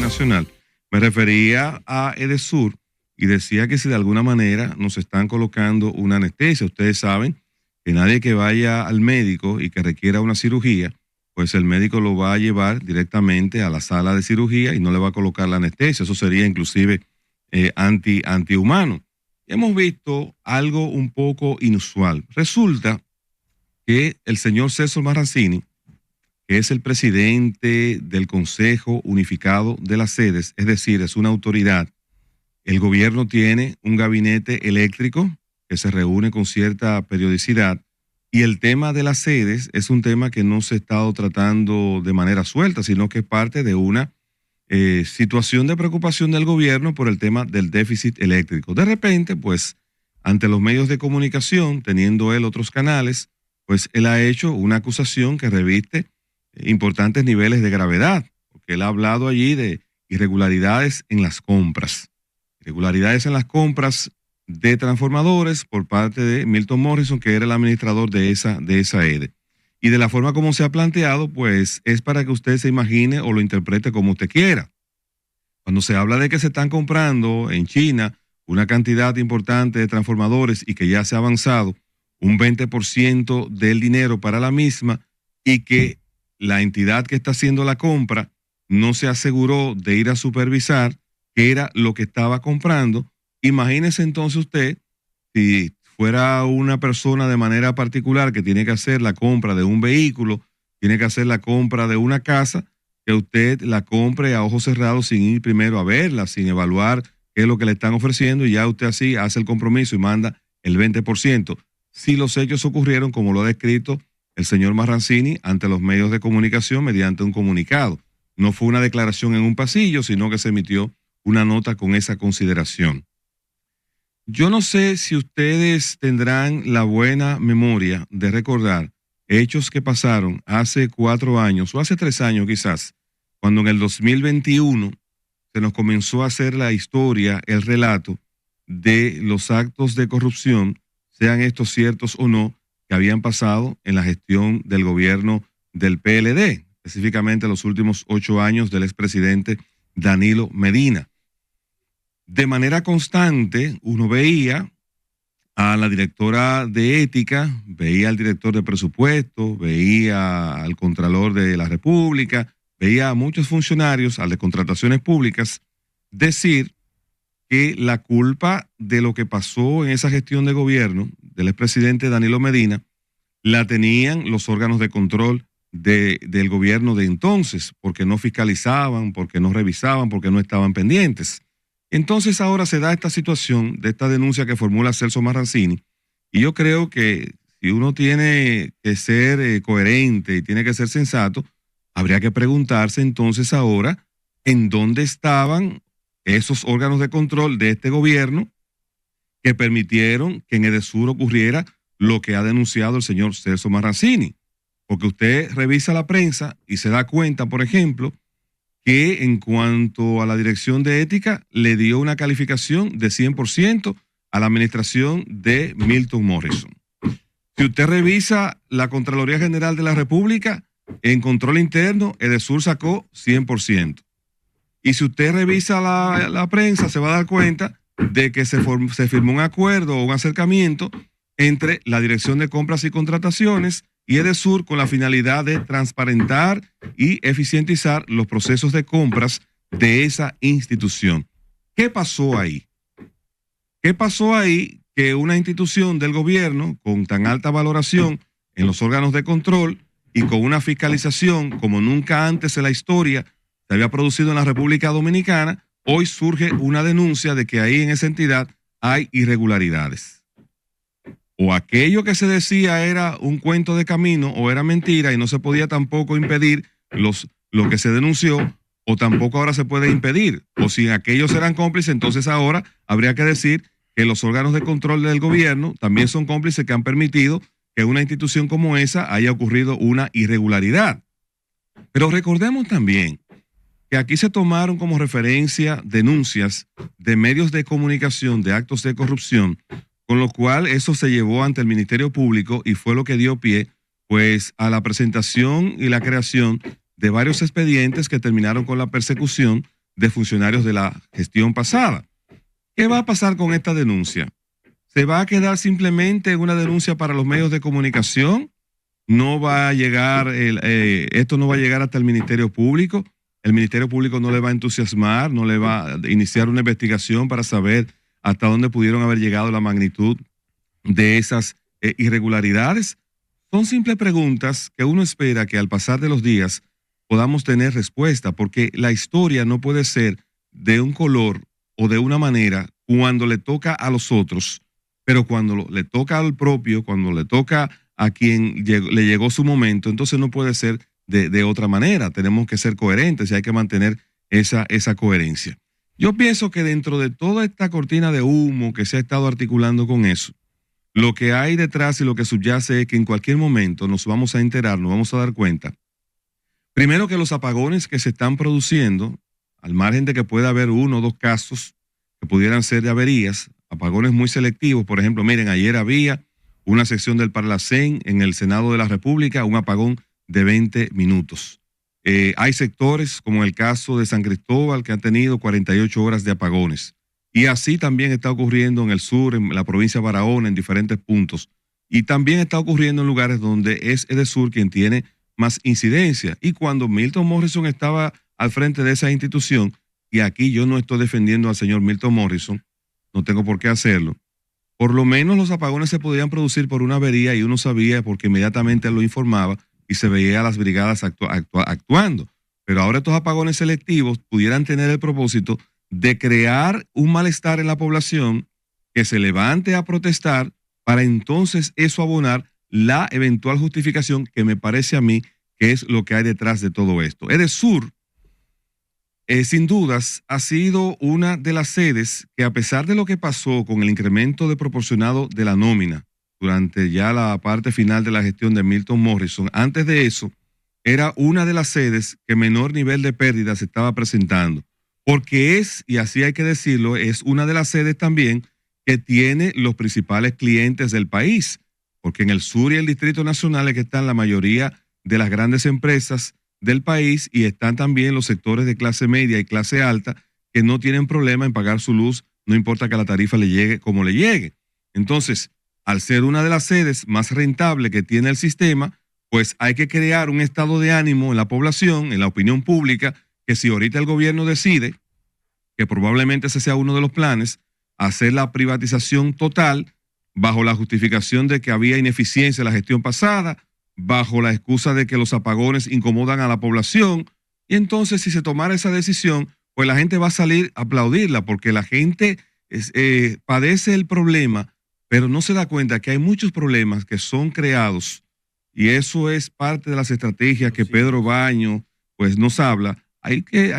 nacional, me refería a Edesur y decía que si de alguna manera nos están colocando una anestesia. Ustedes saben que nadie que vaya al médico y que requiera una cirugía, pues el médico lo va a llevar directamente a la sala de cirugía y no le va a colocar la anestesia. Eso sería inclusive antihumano. Hemos visto algo un poco inusual. Resulta que el señor Celso Marrancini, que es el presidente del Consejo Unificado de las Sedes, es decir, es una autoridad. El gobierno tiene un gabinete eléctrico que se reúne con cierta periodicidad y el tema de las sedes es un tema que no se ha estado tratando de manera suelta, sino que es parte de una situación de preocupación del gobierno por el tema del déficit eléctrico. De repente, pues, ante los medios de comunicación, teniendo él otros canales, pues él ha hecho una acusación que reviste importantes niveles de gravedad, porque él ha hablado allí de irregularidades en las compras. Irregularidades en las compras de transformadores por parte de Milton Morrison, que era el administrador de esa EDE. Y de la forma como se ha planteado, pues es para que usted se imagine o lo interprete como usted quiera. Cuando se habla de que se están comprando en China una cantidad importante de transformadores y que ya se ha avanzado un 20% del dinero para la misma y que la entidad que está haciendo la compra no se aseguró de ir a supervisar qué era lo que estaba comprando, imagínese entonces usted si fuera una persona de manera particular que tiene que hacer la compra de un vehículo, tiene que hacer la compra de una casa, que usted la compre a ojos cerrados sin ir primero a verla, sin evaluar qué es lo que le están ofreciendo y ya usted así hace el compromiso y manda el 20%. Si los hechos ocurrieron como lo ha descrito el señor Marrancini ante los medios de comunicación mediante un comunicado. No fue una declaración en un pasillo, sino que se emitió una nota con esa consideración. Yo no sé si ustedes tendrán la buena memoria de recordar hechos que pasaron hace 4 años o hace 3 años quizás, cuando en el 2021 se nos comenzó a hacer la historia, el relato de los actos de corrupción, sean estos ciertos o no, que habían pasado en la gestión del gobierno del PLD, específicamente los últimos 8 años del expresidente Danilo Medina. De manera constante, uno veía a la directora de ética, veía al director de presupuesto, veía al contralor de la República, veía a muchos funcionarios, al de contrataciones públicas, decir que la culpa de lo que pasó en esa gestión de gobierno del expresidente Danilo Medina la tenían los órganos de control del gobierno de entonces, porque no fiscalizaban, porque no revisaban, porque no estaban pendientes. Entonces ahora se da esta situación de esta denuncia que formula Celso Marrancini y yo creo que si uno tiene que ser coherente y tiene que ser sensato, habría que preguntarse entonces ahora en dónde estaban esos órganos de control de este gobierno que permitieron que en Edesur ocurriera lo que ha denunciado el señor Celso Marrancini. Porque usted revisa la prensa y se da cuenta, por ejemplo, que en cuanto a la dirección de ética le dio una calificación de 100% a la administración de Milton Morrison. Si usted revisa la Contraloría General de la República, en control interno, Edesur sacó 100%. Y si usted revisa la prensa, se va a dar cuenta de que se firmó un acuerdo o un acercamiento entre la Dirección de Compras y Contrataciones y Edesur con la finalidad de transparentar y eficientizar los procesos de compras de esa institución. ¿Qué pasó ahí? ¿Qué pasó ahí que una institución del gobierno con tan alta valoración en los órganos de control y con una fiscalización como nunca antes en la historia se había producido en la República Dominicana, hoy surge una denuncia de que ahí en esa entidad hay irregularidades? O aquello que se decía era un cuento de camino o era mentira y no se podía tampoco impedir lo que se denunció, o tampoco ahora se puede impedir. O si aquellos eran cómplices, entonces ahora habría que decir que los órganos de control del gobierno también son cómplices que han permitido que en una institución como esa haya ocurrido una irregularidad. Pero recordemos también que aquí se tomaron como referencia denuncias de medios de comunicación de actos de corrupción, con lo cual eso se llevó ante el Ministerio Público y fue lo que dio pie pues a la presentación y la creación de varios expedientes que terminaron con la persecución de funcionarios de la gestión pasada. ¿Qué va a pasar con esta denuncia? ¿Se va a quedar simplemente una denuncia para los medios de comunicación? ¿No va a llegar, esto no va a llegar hasta el Ministerio Público? ¿El Ministerio Público no le va a entusiasmar, no le va a iniciar una investigación para saber hasta dónde pudieron haber llegado la magnitud de esas irregularidades? Son simples preguntas que uno espera que al pasar de los días podamos tener respuesta, porque la historia no puede ser de un color o de una manera cuando le toca a los otros, pero cuando le toca al propio, cuando le toca a quien le llegó su momento, entonces no puede ser de otra manera. Tenemos que ser coherentes y hay que mantener esa coherencia. Yo pienso que dentro de toda esta cortina de humo que se ha estado articulando con eso, lo que hay detrás y lo que subyace es que en cualquier momento nos vamos a enterar, nos vamos a dar cuenta. Primero, que los apagones que se están produciendo, al margen de que pueda haber 1 o 2 casos que pudieran ser de averías, apagones muy selectivos. Por ejemplo, miren, ayer había una sección del Parlacén en el Senado de la República, un apagón de 20 minutos. Hay sectores, como el caso de San Cristóbal, que han tenido 48 horas de apagones. Y así también está ocurriendo en el sur, en la provincia de Barahona, en diferentes puntos. Y también está ocurriendo en lugares donde es EDESUR quien tiene más incidencia. Y cuando Milton Morrison estaba al frente de esa institución, y aquí yo no estoy defendiendo al señor Milton Morrison, no tengo por qué hacerlo, por lo menos los apagones se podían producir por una avería y uno sabía porque inmediatamente lo informaba y se veía a las brigadas actuando. Pero ahora estos apagones selectivos pudieran tener el propósito de crear un malestar en la población que se levante a protestar para entonces eso abonar la eventual justificación que me parece a mí que es lo que hay detrás de todo esto. EDESUR, sin dudas, ha sido una de las sedes que, a pesar de lo que pasó con el incremento de proporcionado de la nómina durante ya la parte final de la gestión de Milton Morrison, antes de eso, era una de las sedes que menor nivel de pérdidas estaba presentando. Porque es, y así hay que decirlo, es una de las sedes también que tiene los principales clientes del país, porque en el sur y el Distrito Nacional es que están la mayoría de las grandes empresas del país y están también los sectores de clase media y clase alta que no tienen problema en pagar su luz, no importa que la tarifa le llegue como le llegue. Entonces, al ser una de las sedes más rentables que tiene el sistema, pues hay que crear un estado de ánimo en la población, en la opinión pública, que si ahorita el gobierno decide, que probablemente ese sea uno de los planes, hacer la privatización total bajo la justificación de que había ineficiencia en la gestión pasada, bajo la excusa de que los apagones incomodan a la población, y entonces si se tomara esa decisión, pues la gente va a salir a aplaudirla, porque la gente padece el problema, pero no se da cuenta que hay muchos problemas que son creados, y eso es parte de las estrategias que Pedro Baño pues nos habla.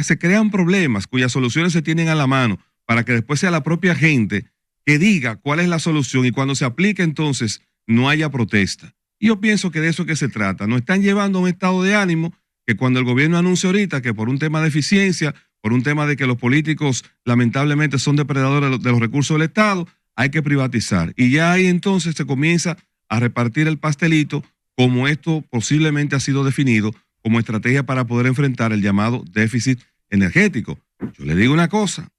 Se crean problemas cuyas soluciones se tienen a la mano para que después sea la propia gente que diga cuál es la solución y cuando se aplique entonces no haya protesta. Y yo pienso que de eso que se trata. Nos están llevando a un estado de ánimo que cuando el gobierno anuncia ahorita que por un tema de eficiencia, por un tema de que los políticos lamentablemente son depredadores de los recursos del Estado, hay que privatizar. Y ya ahí entonces se comienza a repartir el pastelito como esto posiblemente ha sido definido como estrategia para poder enfrentar el llamado déficit energético. Yo le digo una cosa,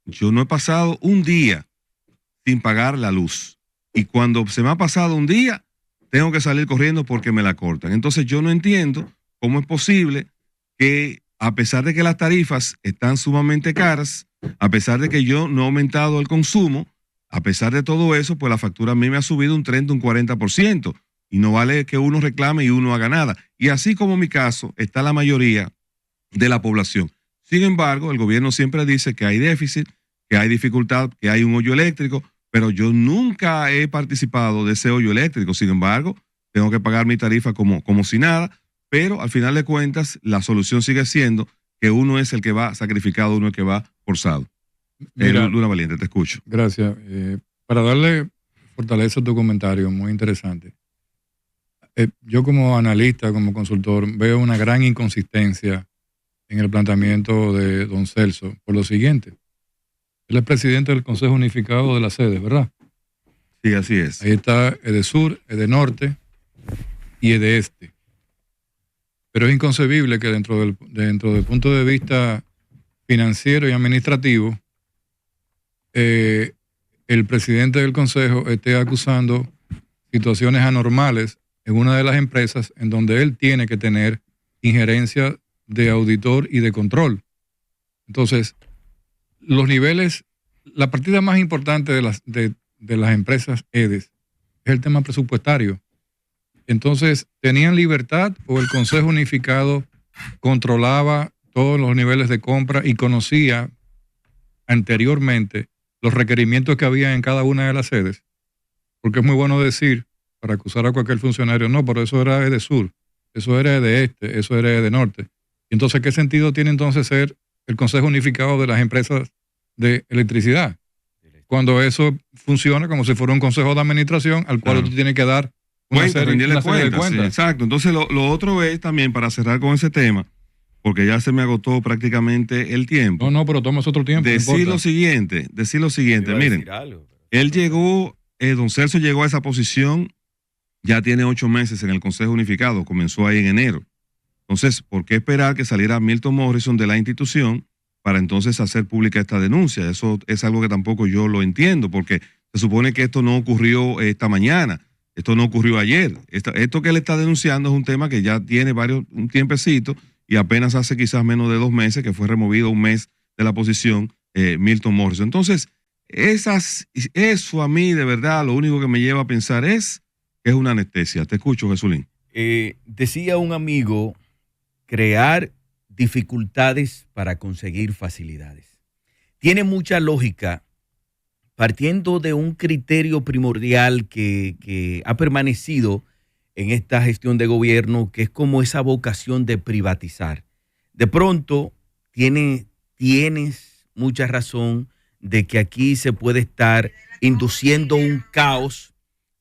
yo no he pasado un día sin pagar la luz. Y cuando se me ha pasado un día, tengo que salir corriendo porque me la cortan. Entonces yo no entiendo cómo es posible que, a pesar de que las tarifas están sumamente caras, a pesar de que yo no he aumentado el consumo, a pesar de todo eso, pues la factura a mí me ha subido un 30, un 40%. Y no vale que uno reclame y uno haga nada. Y así como en mi caso, está la mayoría de la población. Sin embargo, el gobierno siempre dice que hay déficit, que hay dificultad, que hay un hoyo eléctrico, pero yo nunca he participado de ese hoyo eléctrico. Sin embargo, tengo que pagar mi tarifa como si nada, pero al final de cuentas, la solución sigue siendo que uno es el que va sacrificado, uno es el que va forzado. Luna Valiente, te escucho. Gracias. Para darle fortaleza a tu comentario, muy interesante. Yo como analista, como consultor, veo una gran inconsistencia en el planteamiento de don Celso por lo siguiente. Él es presidente del Consejo Unificado de las Sedes, ¿verdad? Sí, así es. Ahí está EDESUR, EDENORTE y EDEESTE. Pero es inconcebible que dentro del punto de vista financiero y administrativo, el presidente del consejo esté acusando situaciones anormales en una de las empresas en donde él tiene que tener injerencia de auditor y de control. Entonces, los niveles, la partida más importante de las empresas EDES es el tema presupuestario. Entonces, ¿tenían libertad o el Consejo Unificado controlaba todos los niveles de compra y conocía anteriormente los requerimientos que había en cada una de las sedes? Porque es muy bueno decir, para acusar a cualquier funcionario, no, pero eso era de sur, eso era de este, eso era de norte. Entonces, ¿qué sentido tiene entonces ser el Consejo Unificado de las empresas de electricidad? Cuando eso funciona como si fuera un consejo de administración al cual tú tienes que dar una serie de cuentas. Sí, exacto. Entonces, lo otro es también, para cerrar con ese tema, porque ya se me agotó prácticamente el tiempo. No, pero tomas otro tiempo. Decir lo siguiente, miren, él llegó, don Celso llegó a esa posición, ya tiene 8 meses en el Consejo Unificado, comenzó ahí en enero. Entonces, ¿por qué esperar que saliera Milton Morrison de la institución para entonces hacer pública esta denuncia? Eso es algo que tampoco yo lo entiendo, porque se supone que esto no ocurrió esta mañana, esto no ocurrió ayer. Esto que él está denunciando es un tema que ya tiene un tiempecito y apenas hace quizás menos de 2 meses que fue removido un mes de la posición Milton Morrison. Entonces, eso a mí de verdad lo único que me lleva a pensar es que es una anestesia. Te escucho, Jesulín. Decía un amigo, crear dificultades para conseguir facilidades. Tiene mucha lógica partiendo de un criterio primordial que ha permanecido en esta gestión de gobierno, que es como esa vocación de privatizar. De pronto tienes mucha razón de que aquí se puede estar induciendo un caos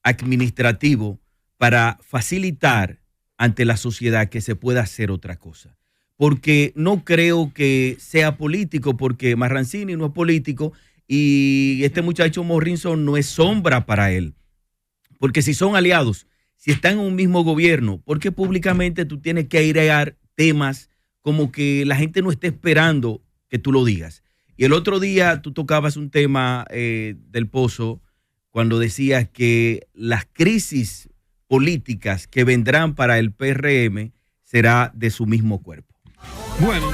administrativo para facilitar ante la sociedad que se pueda hacer otra cosa. Porque no creo que sea político, porque Marrancini no es político y este muchacho Morrison no es sombra para él. Porque si son aliados, si están en un mismo gobierno, ¿por qué públicamente tú tienes que airear temas como que la gente no esté esperando que tú lo digas? Y el otro día tú tocabas un tema del Pozo cuando decías que las crisis políticas que vendrán para el PRM será de su mismo cuerpo. Bueno.